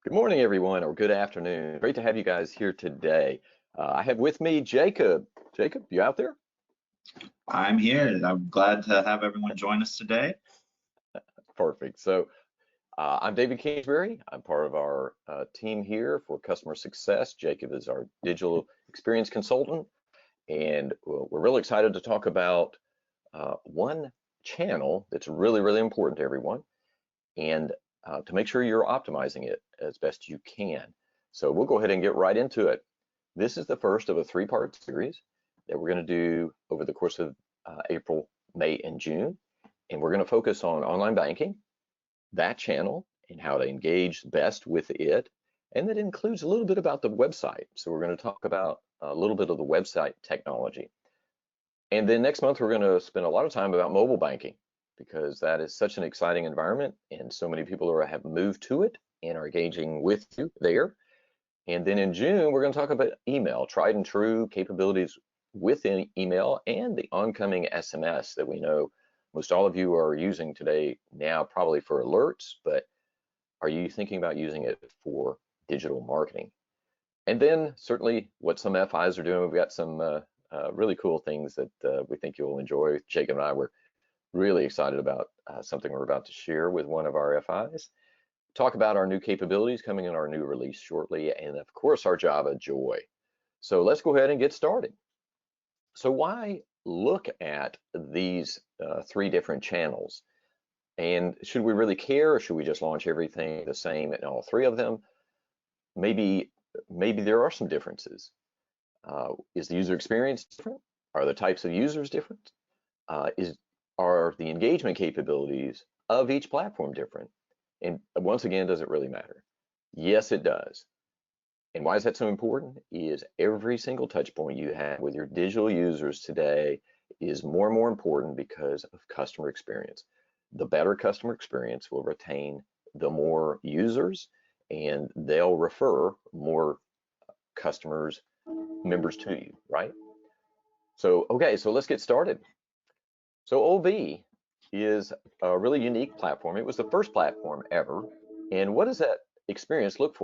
Good morning, everyone, or good afternoon. Great to have you guys here today. I have with me Jacob. Jacob, you out there? I'm here and I'm glad to have everyone join us today. Perfect. I'm David Kingsbury. I'm part of our team here for customer success. Jacob is our digital experience consultant, and we're really excited to talk about one channel that's really, really important to everyone, and to make sure you're optimizing it as best you can. So we'll go ahead and get right into it. This is the first of a three-part series that we're going to do over the course of April, May, and June. And we're going to focus on online banking, that channel, and how to engage best with it. And that includes a little bit about the website. So we're going to talk about a little bit of the website technology. And then next month, we're going to spend a lot of time about mobile banking because that is such an exciting environment and so many people have moved to it and are engaging with you there. And then in June, we're going to talk about email, tried and true capabilities within email and the oncoming SMS that we know most all of you are using today now, probably for alerts, but are you thinking about using it for digital marketing? And then certainly what some FIs are doing, we've got some really cool things that we think you'll enjoy. Jacob and I were really excited about something we're about to share with one of our FIs. Talk about our new capabilities coming in our new release shortly, and of course our Java Joy. So let's go ahead and get started. So why look at these three different channels? And should we really care, or should we just launch everything the same in all three of them? Maybe there are some differences. Is the user experience different? Are the types of users different? Are the engagement capabilities of each platform different? And once again, does it really matter? Yes, it does. And why is that so important? Is every single touch point you have with your digital users today is more and more important because of customer experience. The better customer experience will retain the more users, and they'll refer more customers, members to you, right? So, okay, so let's get started. So OV is a really unique platform. It was the first platform ever. And what does that experience look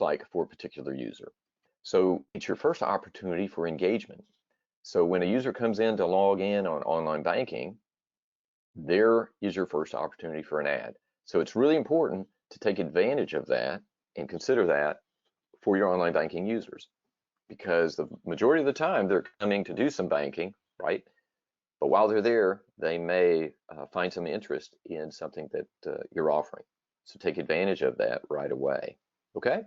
like for a particular user? So it's your first opportunity for engagement. So when a user comes in to log in on online banking, there is your first opportunity for an ad. So it's really important to take advantage of that and consider that for your online banking users, because the majority of the time they're coming to do some banking, right? But while they're there, they may find some interest in something that you're offering. So take advantage of that right away, okay?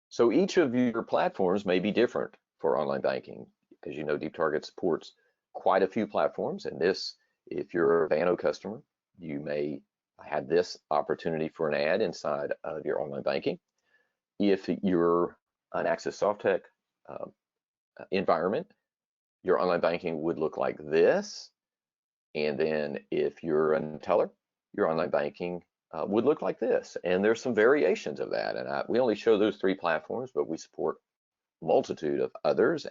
So each of your platforms may be different for online banking. As you know, DeepTarget supports quite a few platforms, and this, if you're a Banno customer, you may have this opportunity for an ad inside of your online banking. If you're an Access Softtek environment, your online banking would look like this. And then if you're a teller, your online banking would look like this. And there's some variations of that. And we only show those three platforms, but we support a multitude of others.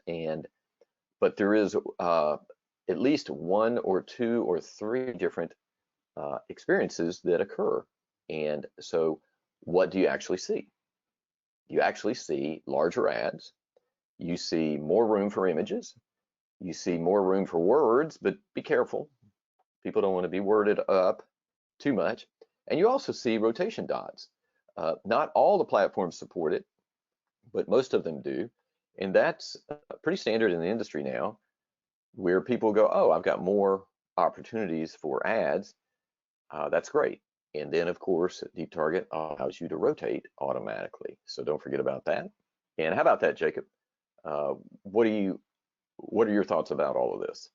But there is at least one or two or three different experiences that occur. And so what do you actually see? You actually see larger ads. You see more room for images. You see more room for words, but be careful. People don't want to be worded up too much. And you also see rotation dots. Not all the platforms support it, but most of them do. And that's pretty standard in the industry now, where people go, oh, I've got more opportunities for ads. That's great. And then, of course, DeepTarget allows you to rotate automatically. So don't forget about that. And how about that, Jacob? What are your thoughts about all of this?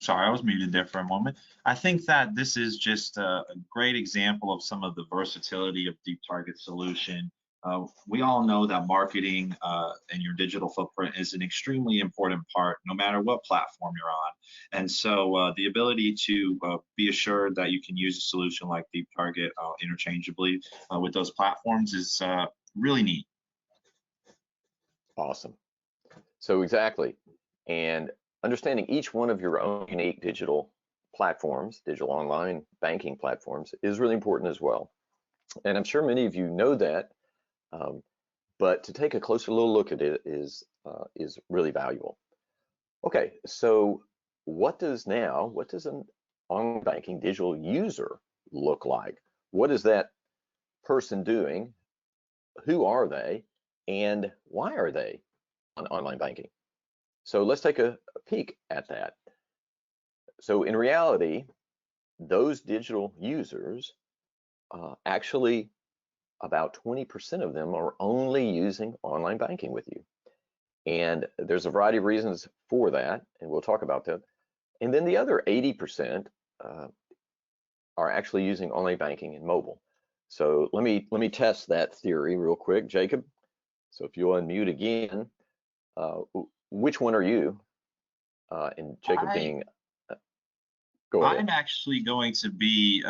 Sorry, I was muted there for a moment. I think that this is just a great example of some of the versatility of DeepTarget solution. We all know that marketing and your digital footprint is an extremely important part, no matter what platform you're on. And so the ability to be assured that you can use a solution like DeepTarget interchangeably with those platforms is really neat. Awesome. So exactly. And understanding each one of your own unique digital platforms, digital online banking platforms, is really important as well. And I'm sure many of you know that, um, but to take a closer little look at it is really valuable. Okay, so what does an online banking digital user look like? What is that person doing? Who are they? And why are they on online banking? So let's take a peek at that. So in reality, those digital users, actually about 20% of them are only using online banking with you. And there's a variety of reasons for that, and we'll talk about that. And then the other 80% are actually using online banking and mobile. So let me test that theory real quick, Jacob. So if you'll unmute again, which one are you? And Jacob I being, go ahead. I'm actually going to be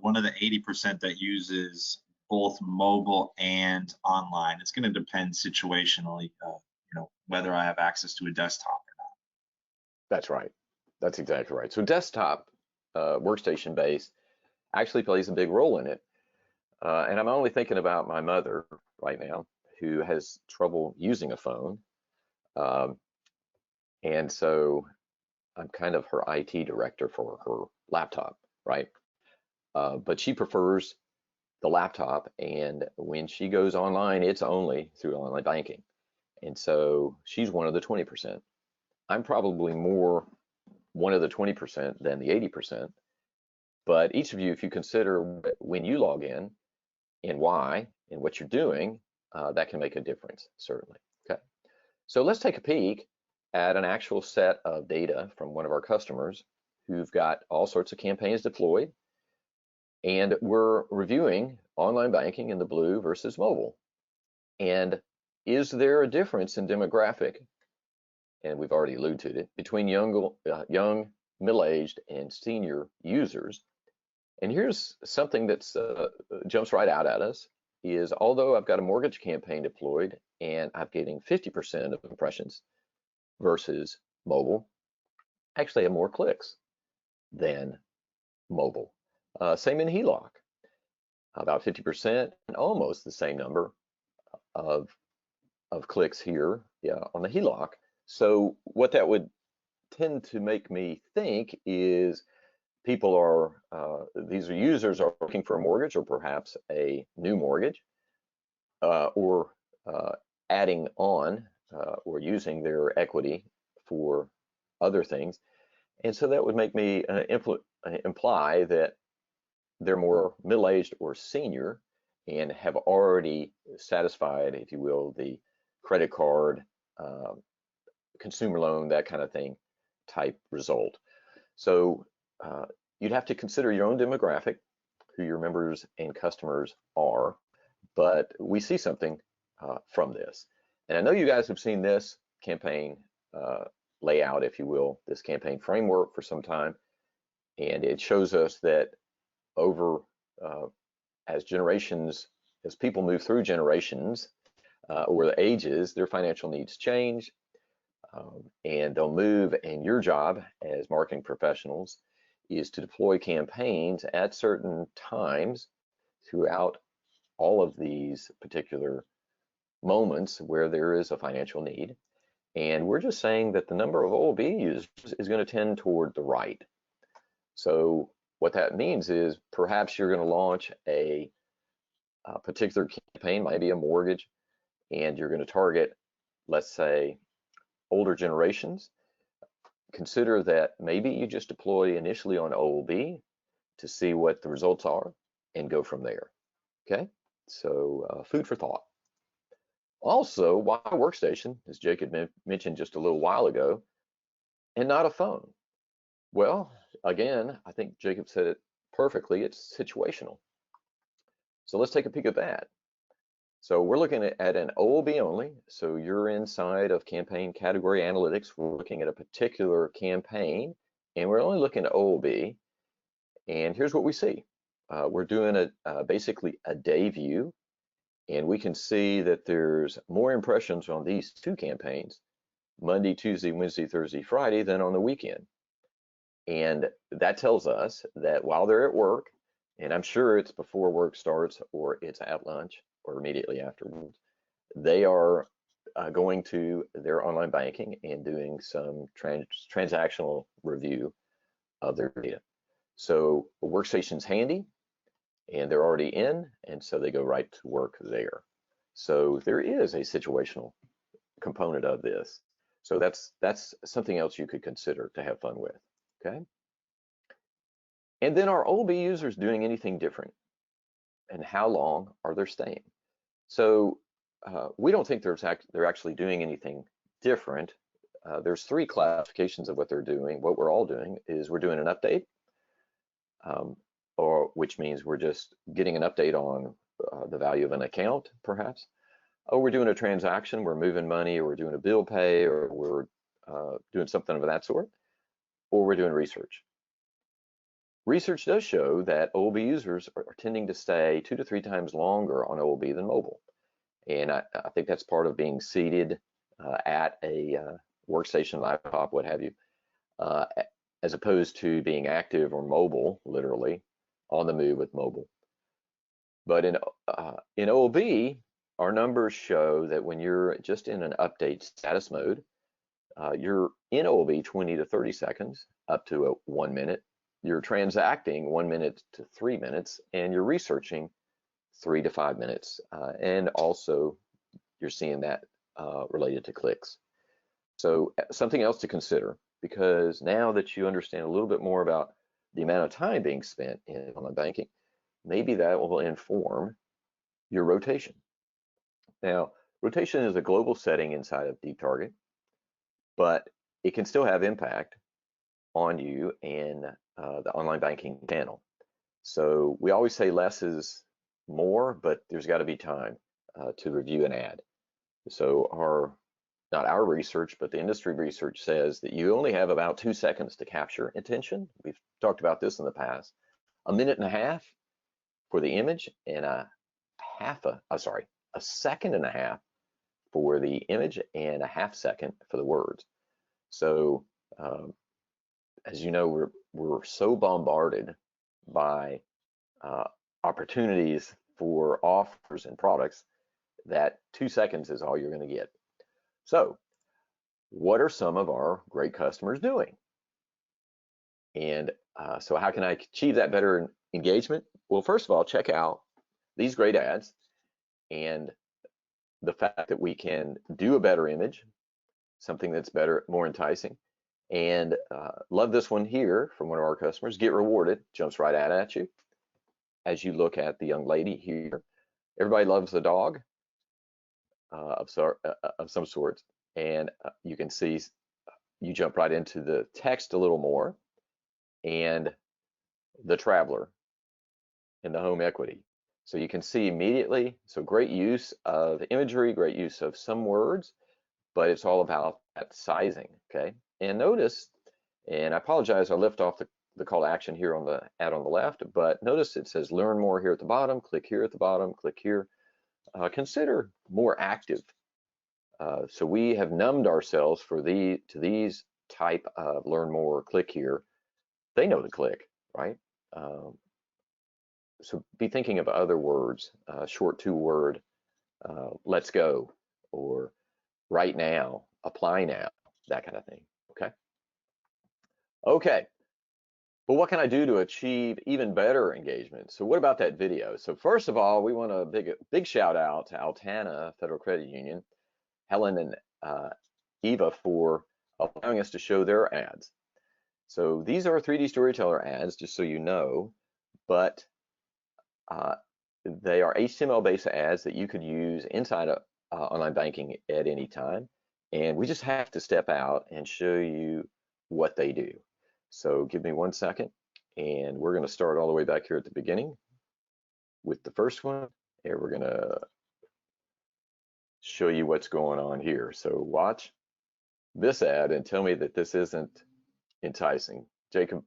one of the 80% that uses both mobile and online. It's going to depend situationally, whether I have access to a desktop. That's right. That's exactly right. So desktop, workstation based, actually plays a big role in it. And I'm only thinking about my mother right now, who has trouble using a phone. Um, and so I'm kind of her IT director for her laptop, right? But she prefers the laptop, and when she goes online, it's only through online banking. And so she's one of the 20%. I'm probably more one of the 20% than the 80%. But each of you, if you consider when you log in and why and what you're doing, that can make a difference, certainly. Okay. So let's take a peek at an actual set of data from one of our customers who've got all sorts of campaigns deployed. And we're reviewing online banking in the blue versus mobile. And is there a difference in demographic? And we've already alluded to it, between young, middle-aged, and senior users. And here's something that's jumps right out at us is, although I've got a mortgage campaign deployed and I'm getting 50% of impressions versus mobile, I actually have more clicks than mobile. Same in HELOC, about 50% and almost the same number of clicks here, yeah, on the HELOC. So what that would tend to make me think is people are, these are users are looking for a mortgage or perhaps a new mortgage, or adding on or using their equity for other things. And so that would make me imply that they're more middle-aged or senior and have already satisfied, if you will, the credit card, consumer loan, that kind of thing type result. So you'd have to consider your own demographic, who your members and customers are, but we see something from this. And I know you guys have seen this campaign layout, if you will, this campaign framework for some time, and it shows us that over as people move through generations or the ages, their financial needs change, and they'll move, and your job as marketing professionals is to deploy campaigns at certain times throughout all of these particular moments where there is a financial need. And we're just saying that the number of OLB users is going to tend toward the right. So what that means is perhaps you're going to launch a particular campaign, maybe a mortgage, and you're going to target, let's say, older generations. Consider that maybe you just deploy initially on OLB to see what the results are and go from there. Okay, so food for thought. Also, why a workstation, as Jacob mentioned just a little while ago, and not a phone? Well, again, I think Jacob said it perfectly. It's situational. So let's take a peek at that. So we're looking at an OLB only. So you're inside of campaign category analytics. We're looking at a particular campaign, and we're only looking at OLB. And here's what we see. We're doing basically a day view, and we can see that there's more impressions on these two campaigns, Monday, Tuesday, Wednesday, Thursday, Friday, than on the weekend. And that tells us that while they're at work, and I'm sure it's before work starts or it's at lunch or immediately afterwards, they are going to their online banking and doing some transactional review of their data. So the workstation's handy and they're already in, and so they go right to work there. So there is a situational component of this. So that's something else you could consider to have fun with, okay? And then are OLB users doing anything different? And how long are they staying? So we don't think they're actually doing anything different. There's three classifications of what they're doing. What we're all doing is we're doing an update, or which means we're just getting an update on the value of an account, perhaps. Oh, we're doing a transaction, we're moving money, or we're doing a bill pay, or we're doing something of that sort, or we're doing research. Research does show that OLB users are tending to stay 2 to 3 times longer on OLB than mobile. And I think that's part of being seated at a workstation, laptop, what have you, as opposed to being active or mobile, literally, on the move with mobile. But in OLB, our numbers show that when you're just in an update status mode, you're in OLB 20 to 30 seconds, up to 1 minute. You're transacting 1 minute to 3 minutes, and you're researching 3 to 5 minutes. And also, you're seeing that related to clicks. So something else to consider, because now that you understand a little bit more about the amount of time being spent in online banking, maybe that will inform your rotation. Now, rotation is a global setting inside of DeepTarget, but it can still have impact on you in the online banking channel. So we always say less is more, but there's got to be time to review an ad. So not our research, but the industry research says that you only have about 2 seconds to capture attention. We've talked about this in the past. 1.5 minutes for the image and a second and a half for the image and a half second for the words. So as you know, we're so bombarded by opportunities for offers and products that 2 seconds is all you're going to get. So what are some of our great customers doing? And so how can I achieve that better engagement? Well, first of all, check out these great ads and the fact that we can do a better image, something that's better, more enticing. And love this one here from one of our customers. Get rewarded, jumps right out at you as you look at the young lady here. Everybody loves a dog of some sort, and you can see you jump right into the text a little more, and the traveler and the home equity. So you can see immediately, so great use of imagery, great use of some words, but it's all about that sizing, okay? And notice, and I apologize, I left off the call to action here on the ad on the left, but notice it says learn more here at the bottom, click here at the bottom, click here. Consider more active. So we have numbed ourselves to these type of learn more, click here. They know to click, right? So be thinking of other words, short 2-word, let's go, or right now, apply now, that kind of thing, okay? Okay, but what can I do to achieve even better engagement? So what about that video? So first of all, we want a big shout out to Altana Federal Credit Union, Helen and Eva for allowing us to show their ads. So these are 3D Storyteller ads, just so you know, but they are HTML-based ads that you could use inside of online banking at any time. And we just have to step out and show you what they do. So give me 1 second, and we're going to start all the way back here at the beginning with the first one, and we're going to show you what's going on here. So watch this ad and tell me that this isn't enticing. Jacob,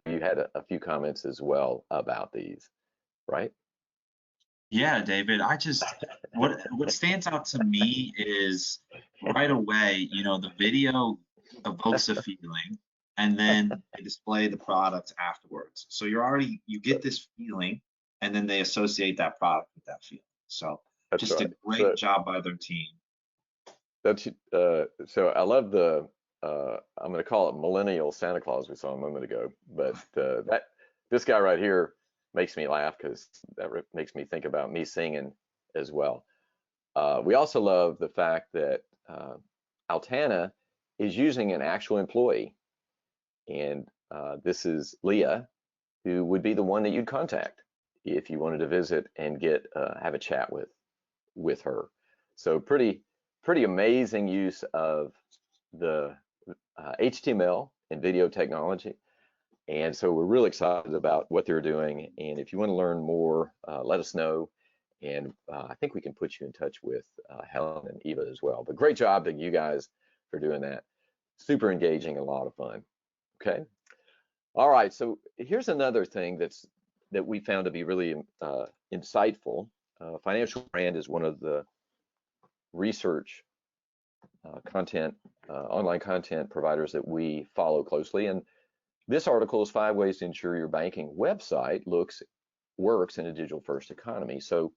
you had a few comments as well about these, right? Yeah, David, what stands out to me is right away, the video evokes a feeling, and then they display the products afterwards. So you get this feeling, and then they associate that product with that feeling. So That's just a right. great job by their team. That's so I love the I'm going to call it millennial Santa Claus we saw a moment ago, but that this guy right here makes me laugh because that makes me think about me singing as well. We also love the fact that Altana is using an actual employee, and this is Leah, who would be the one that you'd contact if you wanted to visit and get have a chat with her. So pretty amazing use of the HTML and video technology. And so we're really excited about what they're doing. And if you want to learn more, let us know. And I think we can put you in touch with Helen and Eva as well. But great job to you guys for doing that. Super engaging, a lot of fun. Okay. All right. So here's another thing that we found to be really insightful. Financial Brand is one of the research content, online content providers that we follow closely. And this article is 5 ways to ensure your banking website works in a digital first economy. So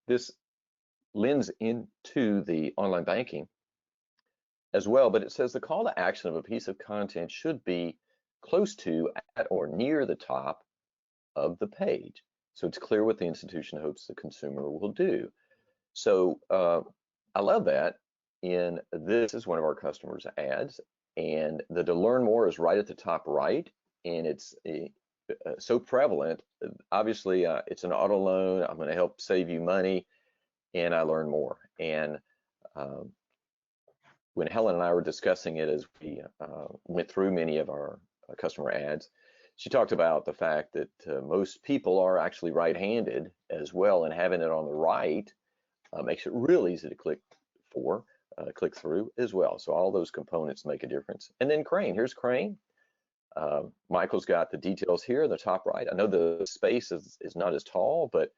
this lends into the online banking as well, but it says the call to action of a piece of content should be close to, at, or near the top of the page. So it's clear what the institution hopes the consumer will do. So I love that. This is one of our customers' ads, and the to learn more is right at the top right, and it's so prevalent. Obviously, it's an auto loan. I'm going to help save you money, and I learn more. And when Helen and I were discussing it as we went through many of our customer ads, she talked about the fact that most people are actually right-handed as well, and having it on the right makes it real easy to click through as well. So all those components make a difference. And then Crane, here's Crane. Michael's got the details here in the top right. I know the space is not as tall, but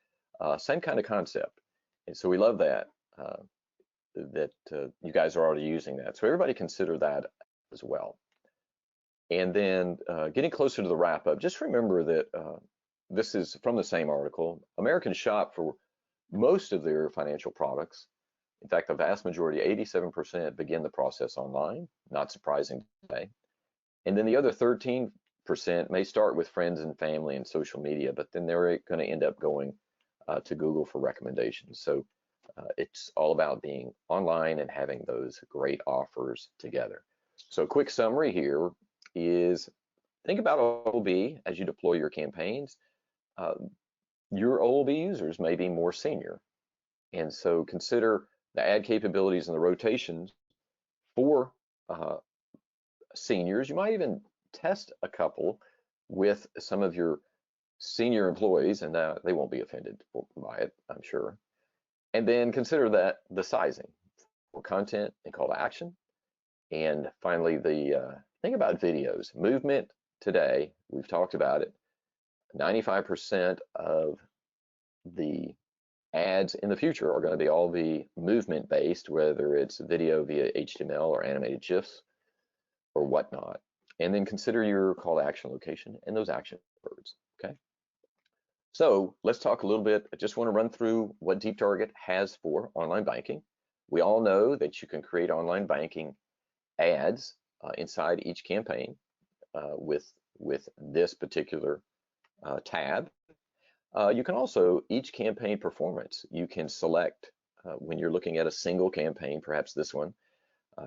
same kind of concept. And so we love that, you guys are already using that. So everybody consider that as well. And then getting closer to the wrap up, just remember that this is from the same article. Americans shop for most of their financial products. In fact, the vast majority, 87%, begin the process online, not surprising today. And then the other 13% may start with friends and family and social media, but then they're going to end up going to Google for recommendations. So it's all about being online and having those great offers together. So a quick summary here is think about OLB as you deploy your campaigns. Your OLB users may be more senior, and so consider the ad capabilities and the rotations for seniors. You might even test a couple with some of your senior employees, and they won't be offended by it, I'm sure. And then consider that the sizing for content and call to action. And finally, the thing about videos, movement today, we've talked about it, 95% of the ads in the future are going to all be movement based, whether it's video via HTML or animated GIFs or whatnot. And then consider your call to action location and those action words, okay? So let's talk a little bit. I just want to run through what DeepTarget has for online banking. We all know that you can create online banking ads inside each campaign with this particular tab. You can also, each campaign performance, you can select when you're looking at a single campaign, perhaps this one,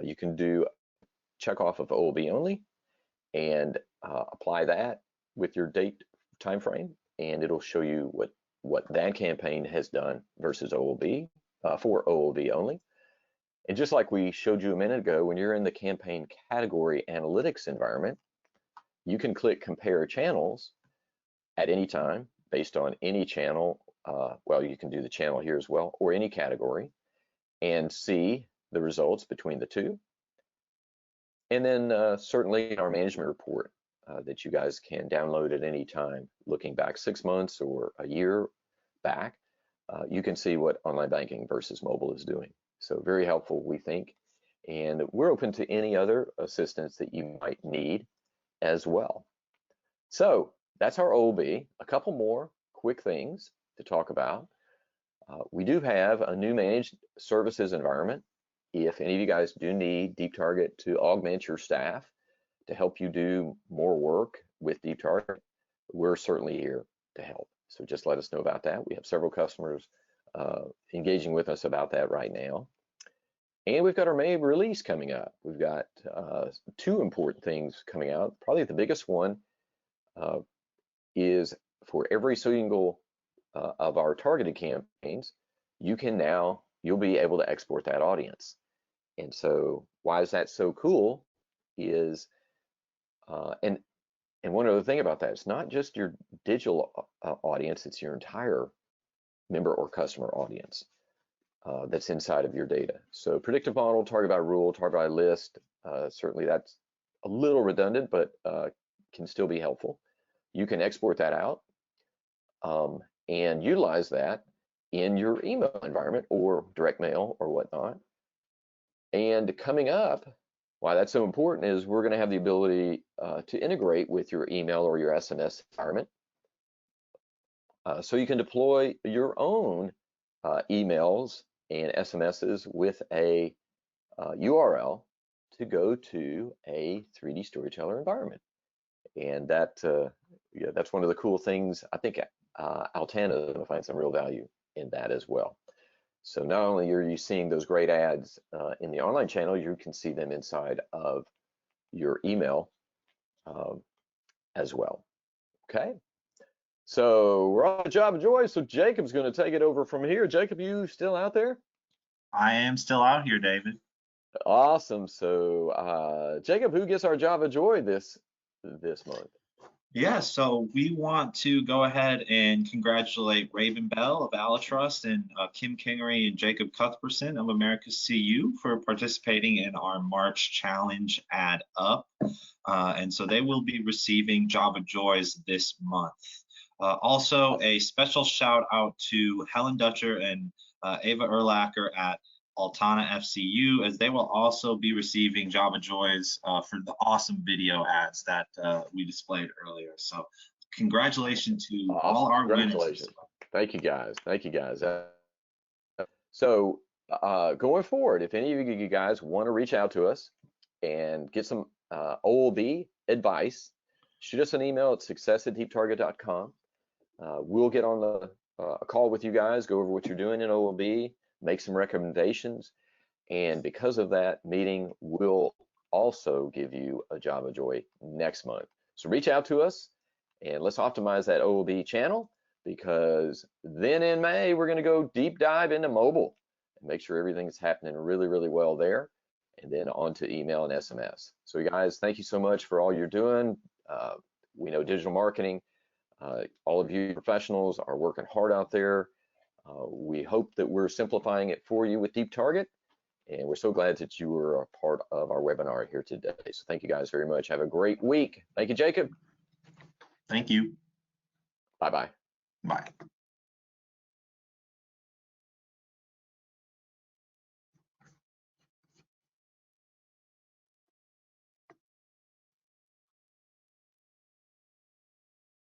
you can do check off of OLB only and apply that with your date time frame, and it'll show you what that campaign has done versus OLB for OLB only. And just like we showed you a minute ago, when you're in the campaign category analytics environment, you can click compare channels at any time based on any channel. Well, you can do the channel here as well, or any category, and see the results between the two. And then certainly our management report that you guys can download at any time, looking back 6 months or a year back, you can see what online banking versus mobile is doing. So very helpful, we think. and we're open to any other assistance that you might need as well. So that's our OLB. A couple more quick things to talk about. We do have a new managed services environment. If any of you guys do need Deep Target to augment your staff to help you do more work with Deep Target, we're certainly here to help. So just let us know about that. We have several customers engaging with us about that right now. And we've got our May release coming up. We've got two important things coming out. Probably the biggest one is for every single of our targeted campaigns, you'll be able to export that audience. And so why is that so cool is, and one other thing about that, it's not just your digital audience, it's your entire member or customer audience that's inside of your data. So predictive model, target by rule, target by list, certainly that's a little redundant, but can still be helpful. You can export that out and utilize that in your email environment or direct mail or whatnot. And coming up, why that's so important is we're going to have the ability to integrate with your email or your SMS environment. So you can deploy your own emails and SMSs with a URL to go to a 3D Storyteller environment. And that, yeah, that's one of the cool things. I think Altana is going to find some real value in that as well. So not only are you seeing those great ads in the online channel, you can see them inside of your email as well. Okay. So we're on Java Joy. So Jacob's going to take it over from here. Jacob, you still out there? I am still out here, David. Awesome. So Jacob, who gets our Java Joy this month? Yeah, so we want to go ahead and congratulate Raven Bell of Alitrust and Kim Kingery and Jacob Cuthbertson of America's CU for participating in our March challenge Add Up. And so they will be receiving Java Joys this month. Also, a special shout out to Helen Dutcher and Ava Erlacher at Altana FCU, as they will also be receiving Java Joys for the awesome video ads that we displayed earlier. So congratulations to all our winners. Thank you guys. Thank you guys. So going forward, if any of you guys want to reach out to us and get some OLB advice, shoot us an email at success@deeptarget.com. We'll get on a call with you guys, go over what you're doing in OLB, make some recommendations, and because of that meeting, we'll also give you a Java Joy next month. So reach out to us and let's optimize that OLB channel, because then in May, we're going to go deep dive into mobile and make sure everything's happening really, really well there, and then on to email and SMS. So guys, thank you so much for all you're doing. We know digital marketing, all of you professionals are working hard out there. We hope that we're simplifying it for you with Deep Target, and we're so glad that you were a part of our webinar here today. So thank you guys very much. Have a great week. Thank you, Jacob. Thank you. Bye-bye. Bye.